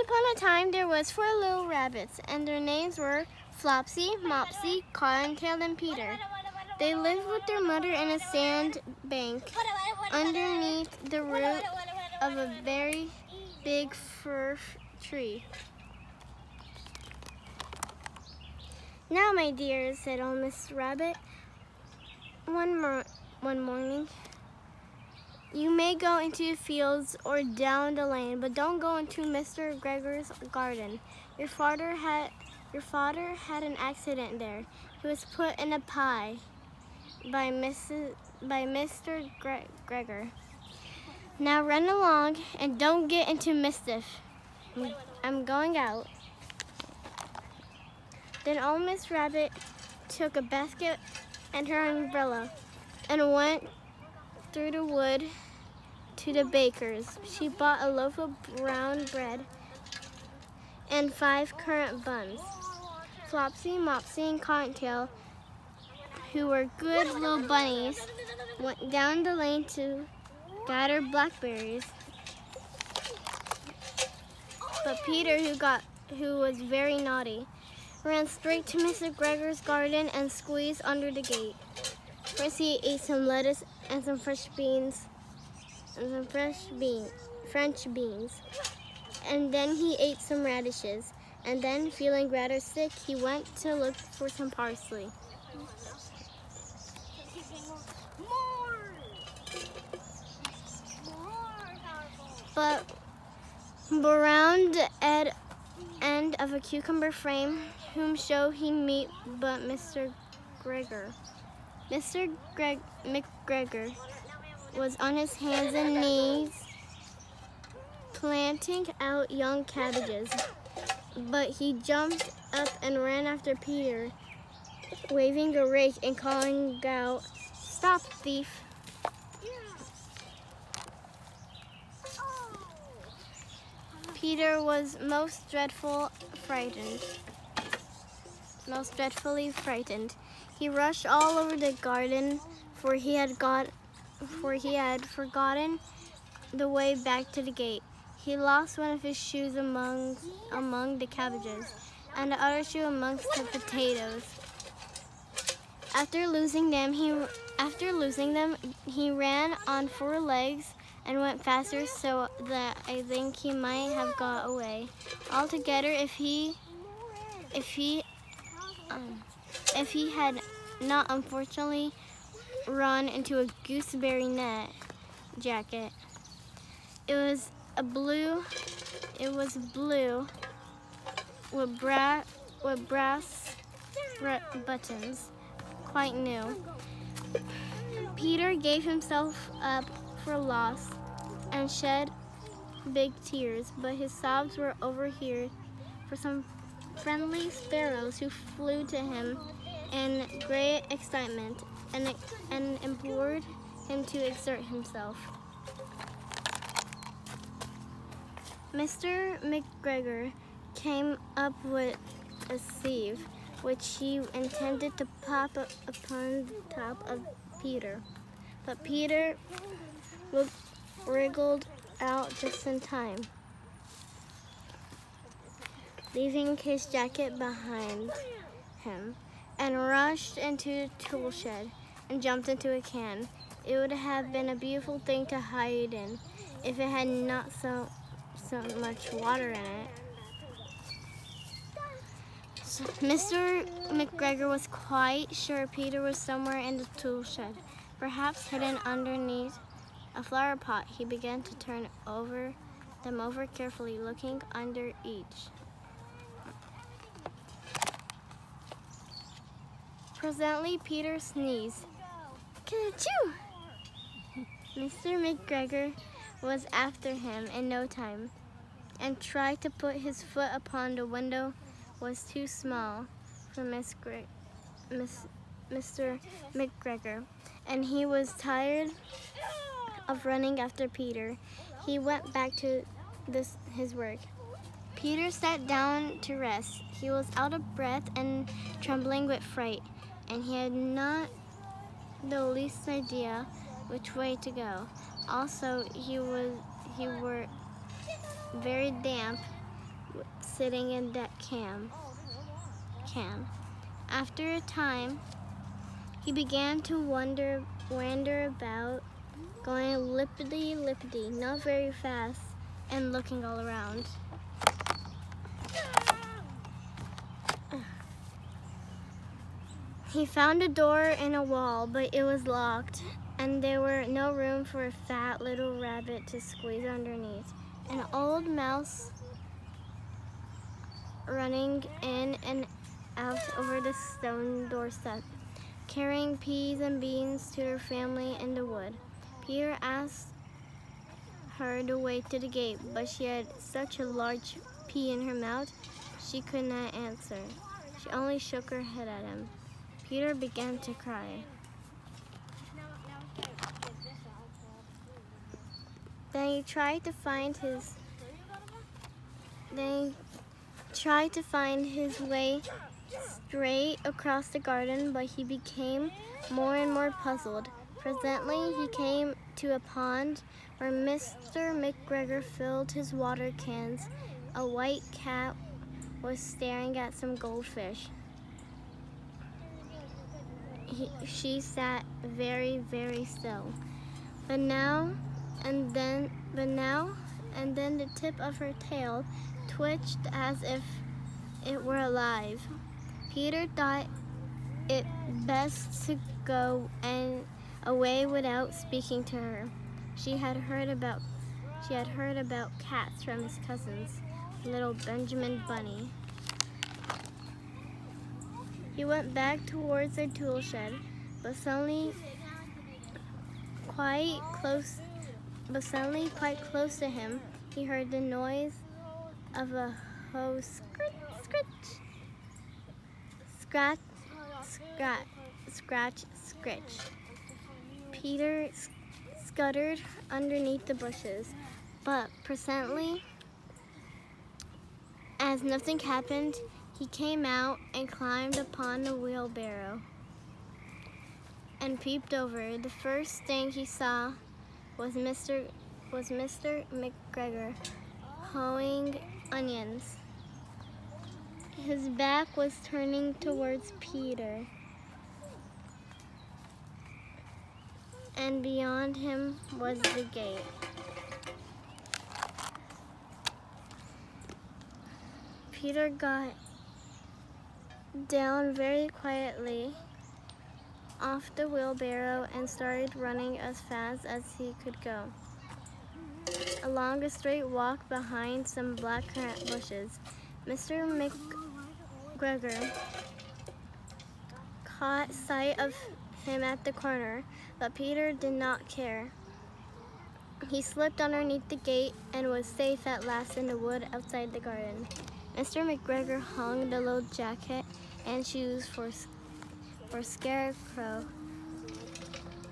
upon a time there was 4 little rabbits, and their names were Flopsy, Mopsy, Cottontail, and Peter. They lived with their mother in a sand bank underneath the root of a very big fir tree. "Now, my dears," said old Miss Rabbit one morning, "you may go into the fields or down the lane, but don't go into Mr. Gregor's garden. Your father had an accident there. He was put in a pie by Mr. Gregor. Now run along and don't get into mischief. I'm going out." Then old Miss Rabbit took a basket and her umbrella and went through the wood to the baker's. She bought a loaf of brown bread and 5 currant buns. Flopsy, Mopsy, and Cottontail, who were good little bunnies, went down the lane to gather blackberries. But Peter, who was very naughty, ran straight to Mr. Gregor's garden and squeezed under the gate. First he ate some lettuce and some French beans, and then he ate some radishes, and then, feeling rather sick, he went to look for some parsley. But around the end of a cucumber frame, whom shall he meet but Mr. Gregor? Mr. McGregor was on his hands and knees planting out young cabbages, but he jumped up and ran after Peter, waving a rake and calling out, "Stop, thief!" Peter was most dreadfully frightened. He rushed all over the garden, for he had forgotten the way back to the gate. He lost one of his shoes among the cabbages, and the other shoe amongst the potatoes. After losing them, he ran on 4 legs and went faster, so that I think he might have got away altogether if he had not unfortunately run into a gooseberry net jacket. It was blue with brass buttons, quite new. Peter gave himself up for lost and shed big tears, but his sobs were overheard for some friendly sparrows who flew to him in great excitement and implored him to exert himself. Mr. McGregor came up with a sieve, which he intended to pop upon the top of Peter. But Peter wriggled out just in time, leaving his jacket behind him, and rushed into the tool shed and jumped into a can. It would have been a beautiful thing to hide in if it had not so much water in it. So Mr. McGregor was quite sure Peter was somewhere in the tool shed, perhaps hidden underneath a flower pot. He began to turn them over carefully, looking under each. Presently, Peter sneezed. "Ka-choo!" Mr. McGregor was after him in no time, and tried to put his foot upon the window was too small for Mr. McGregor, and he was tired of running after Peter. He went back to his work. Peter sat down to rest. He was out of breath and trembling with fright, and he had not the least idea which way to go. Also, he were very damp sitting in that can. After a time, he began to wander about, going lippity-lippity, not very fast, and looking all around. He found a door in a wall, but it was locked, and there were no room for a fat little rabbit to squeeze underneath. An old mouse running in and out over the stone doorstep, carrying peas and beans to her family in the wood. Peter asked her the way to the gate, but she had such a large pea in her mouth, she could not answer. She only shook her head at him. Peter began to cry. Then he tried to find his way straight across the garden, but he became more and more puzzled. Presently, he came to a pond where Mr. McGregor filled his water cans. A white cat was staring at some goldfish. She sat very, very still. But now and then the tip of her tail twitched as if it were alive. Peter thought it best to go away without speaking to her. She had heard about cats from his cousins, little Benjamin Bunny. He went back towards the tool shed, but suddenly quite close to him, he heard the noise of a hoe scratch. Peter scuttered underneath the bushes, but presently, as nothing happened, he came out and climbed upon the wheelbarrow and peeped over. The first thing he saw was Mr. McGregor hoeing onions. His back was turning towards Peter, and beyond him was the gate. Peter got down very quietly off the wheelbarrow and started running as fast as he could go, along a straight walk behind some blackcurrant bushes. Mr. McGregor caught sight of him at the corner, but Peter did not care. He slipped underneath the gate and was safe at last in the wood outside the garden. Mr. McGregor hung the little jacket and shoes for Scarecrow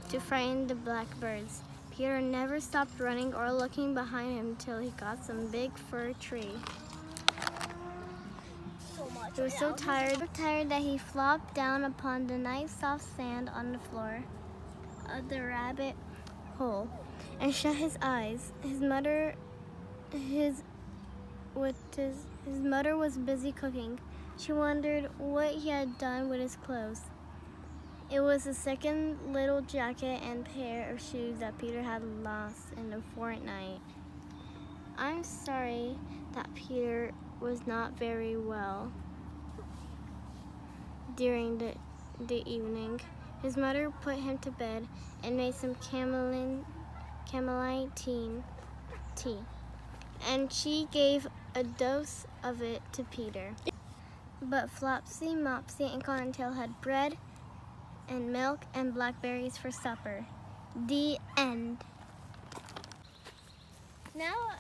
to frighten the blackbirds. Peter never stopped running or looking behind him till he got some big fir tree. He was so tired that he flopped down upon the nice soft sand on the floor of the rabbit hole and shut his eyes. His mother was busy cooking. She wondered what he had done with his clothes. It was the second little jacket and pair of shoes that Peter had lost in a fortnight. I'm sorry that Peter was not very well during the evening. His mother put him to bed and made some chamomile tea, and she gave a dose of it to Peter. But Flopsy, Mopsy, and Cottontail had bread and milk and blackberries for supper. The end. Now,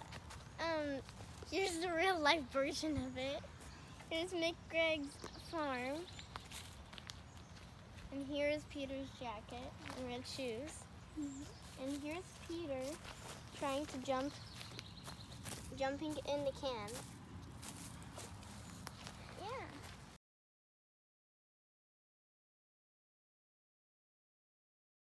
here's the real life version of it. Here's McGreg's farm. And here's Peter's jacket and red shoes. And here's Peter trying to jumping in the can.